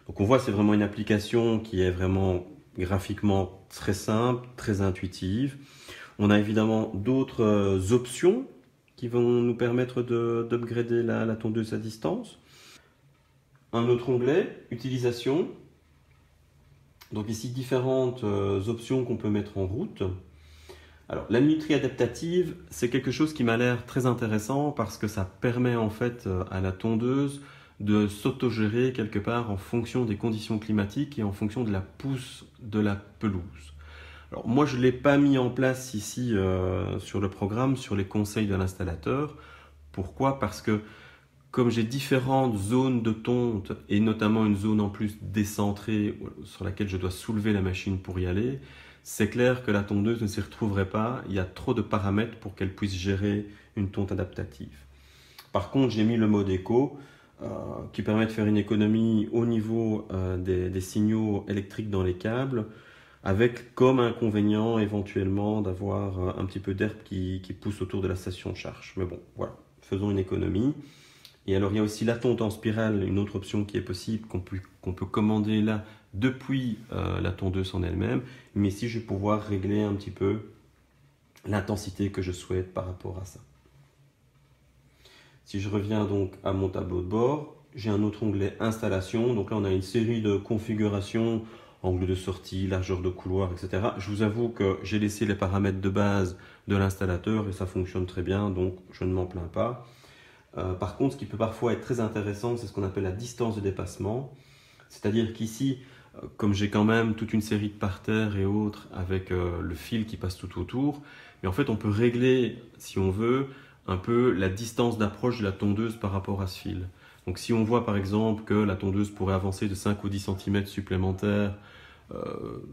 Donc on voit c'est vraiment une application qui est vraiment graphiquement très simple, très intuitive. On a évidemment d'autres options qui vont nous permettre d'upgrader la tondeuse à distance. Un autre onglet, utilisation. Donc ici différentes options qu'on peut mettre en route. Alors la minuterie adaptative, c'est quelque chose qui m'a l'air très intéressant parce que ça permet en fait à la tondeuse de s'autogérer quelque part en fonction des conditions climatiques et en fonction de la pousse de la pelouse. Alors moi je ne l'ai pas mis en place ici sur le programme, sur les conseils de l'installateur. Pourquoi? Parce que comme j'ai différentes zones de tonte et notamment une zone en plus décentrée sur laquelle je dois soulever la machine pour y aller, c'est clair que la tondeuse ne s'y retrouverait pas. Il y a trop de paramètres pour qu'elle puisse gérer une tonte adaptative. Par contre, j'ai mis le mode éco qui permet de faire une économie au niveau des signaux électriques dans les câbles, avec comme inconvénient éventuellement d'avoir un petit peu d'herbe qui pousse autour de la station de charge. Mais bon, voilà, faisons une économie. Et alors il y a aussi la tonte en spirale, une autre option qui est possible, qu'on peut commander là depuis la tondeuse en elle-même. Mais ici je vais pouvoir régler un petit peu l'intensité que je souhaite par rapport à ça. Si je reviens donc à mon tableau de bord, j'ai un autre onglet installation. Donc là on a une série de configurations, angle de sortie, largeur de couloir, etc. Je vous avoue que j'ai laissé les paramètres de base de l'installateur et ça fonctionne très bien, donc je ne m'en plains pas. Par contre, ce qui peut parfois être très intéressant, c'est ce qu'on appelle la distance de dépassement. C'est-à-dire qu'ici, comme j'ai quand même toute une série de parterres et autres avec le fil qui passe tout autour, mais en fait on peut régler, si on veut, un peu la distance d'approche de la tondeuse par rapport à ce fil. Donc si on voit par exemple que la tondeuse pourrait avancer de 5 ou 10 cm supplémentaires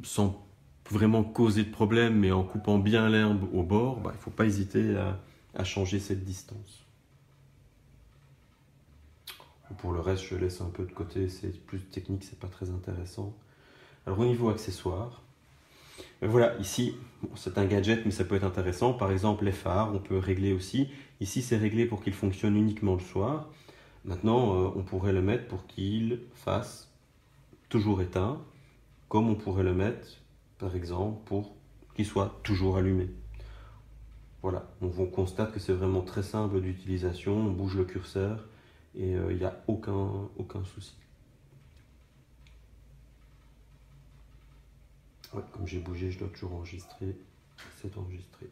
sans vraiment causer de problème, mais en coupant bien l'herbe au bord, il ne faut pas hésiter à changer cette distance. Pour le reste, je laisse un peu de côté, c'est plus technique, c'est pas très intéressant. Alors au niveau accessoires, voilà, ici, bon, c'est un gadget, mais ça peut être intéressant. Par exemple, les phares, on peut régler aussi. Ici, c'est réglé pour qu'il fonctionne uniquement le soir. Maintenant, on pourrait le mettre pour qu'il fasse toujours éteint, comme on pourrait le mettre, par exemple, pour qu'il soit toujours allumé. Voilà, on constate que c'est vraiment très simple d'utilisation, on bouge le curseur et il n'y a aucun souci. Ouais, comme j'ai bougé, je dois toujours enregistrer. C'est enregistré.